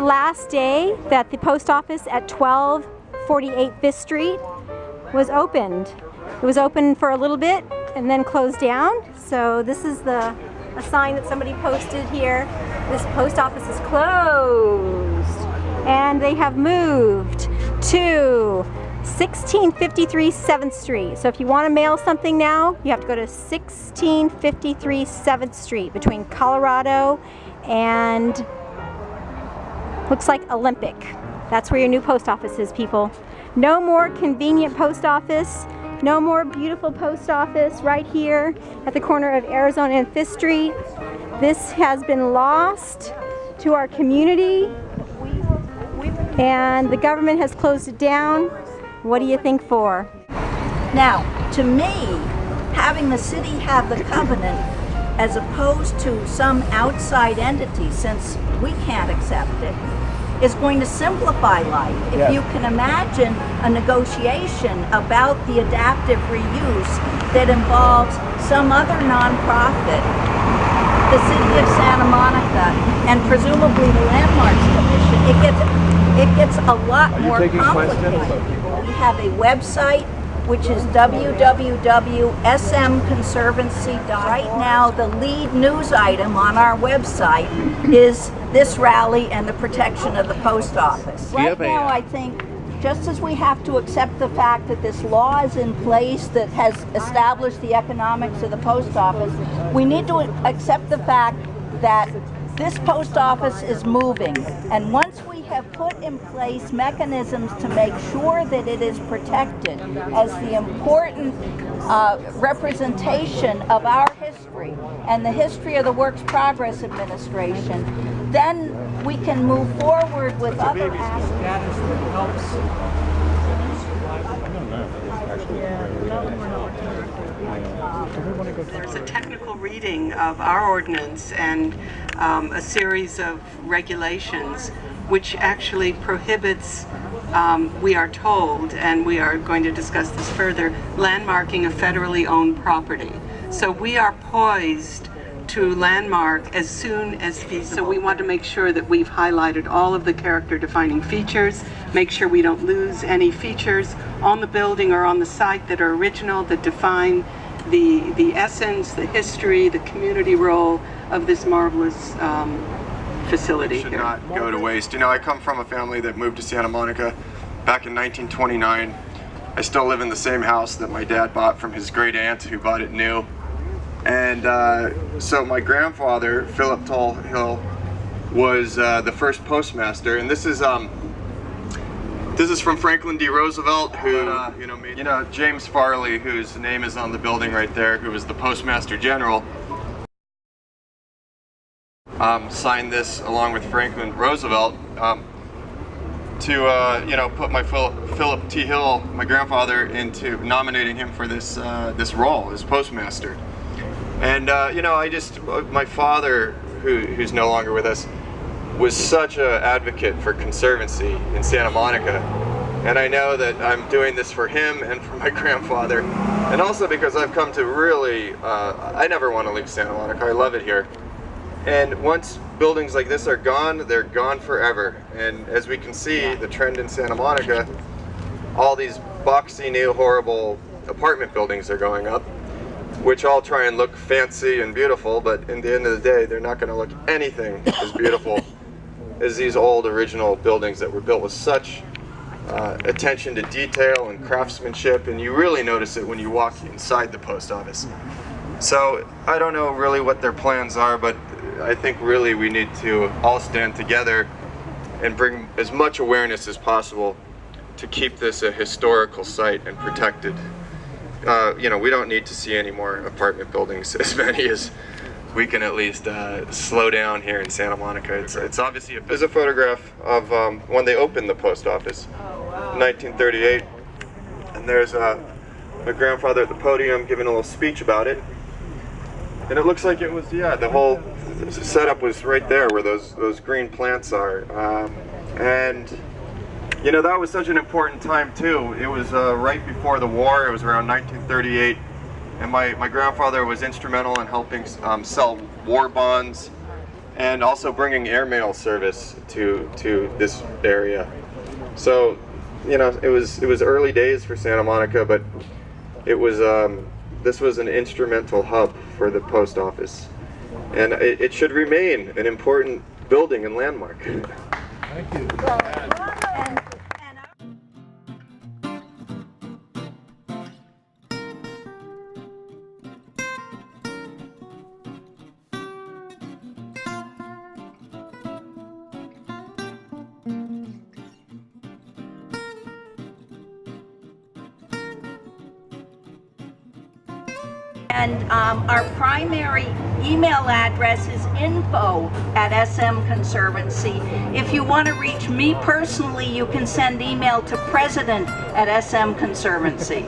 last day that the post office at 1248 5th Street was opened. It was open for a little bit and then closed down. So this is a sign that somebody posted here. This post office is closed. And they have moved to 1653 7th Street. So if you want to mail something now, you have to go to 1653 7th Street between Colorado and looks like Olympic. That's where your new post office is, people. No more convenient post office. No more beautiful post office right here at the corner of Arizona and 5th Street. This has been lost to our community and the government has closed it down. What do you think for? Now, to me, having the city have the covenant as opposed to some outside entity, since we can't accept it, is going to simplify life. If you can imagine a negotiation about the adaptive reuse that involves some other nonprofit, the City of Santa Monica, and presumably the Landmarks Commission, it gets a lot more complicated. We have a website which is www.smconservancy.com. Right now, the lead news item on our website is this rally and the protection of the post office. Right now, I think, just as we have to accept the fact that this law is in place that has established the economics of the post office, we need to accept the fact that this post office is moving. And once we have put in place mechanisms to make sure that it is protected as the important representation of our history and the history of the Works Progress Administration, then we can move forward with other aspects. There's a technical reading of our ordinance and a series of regulations which actually prohibits, we are told, and we are going to discuss this further, landmarking of federally owned property. So we are poised to landmark as soon as feasible. So we want to make sure that we've highlighted all of the character defining features, make sure we don't lose any features on the building or on the site that are original, that define the essence, the history, the community role of this marvelous facility should here. Not go to waste. You know, I come from a family that moved to Santa Monica back in 1929. I still live in the same house that my dad bought from his great aunt who bought it new. And so my grandfather, Philip Tull Hill, was the first postmaster, and this is from Franklin D. Roosevelt, who James Farley, whose name is on the building right there, who was the Postmaster General, signed this along with Franklin Roosevelt to put my Philip T. Hill, my grandfather, into nominating him for this this role as postmaster. And my father, who's no longer with us, was such an advocate for conservancy in Santa Monica. And I know that I'm doing this for him and for my grandfather, and also because I've come to really, I never want to leave Santa Monica. I love it here. And once buildings like this are gone, they're gone forever. And as we can see, the trend in Santa Monica, all these boxy, new, horrible apartment buildings are going up, which all try and look fancy and beautiful, but in the end of the day, they're not going to look anything as beautiful as these old original buildings that were built with such attention to detail and craftsmanship, and you really notice it when you walk inside the post office. So I don't know really what their plans are, but I think really we need to all stand together and bring as much awareness as possible to keep this a historical site and protected. We don't need to see any more apartment buildings, as many as we can at least slow down here in Santa Monica. It's obviously there's a photograph of when they opened the post office in 1938, and there's my grandfather at the podium giving a little speech about it, and it looks like it was the whole setup was right there where those green plants are, and that was such an important time too. It was right before the war. It was around 1938. And my grandfather was instrumental in helping sell war bonds and also bringing airmail service to this area. So, you know, it was early days for Santa Monica, but it was this was an instrumental hub for the post office, and it should remain an important building and landmark. Thank you. And our primary email address is info@smconservancy. If you want to reach me personally, you can send email to president@smconservancy.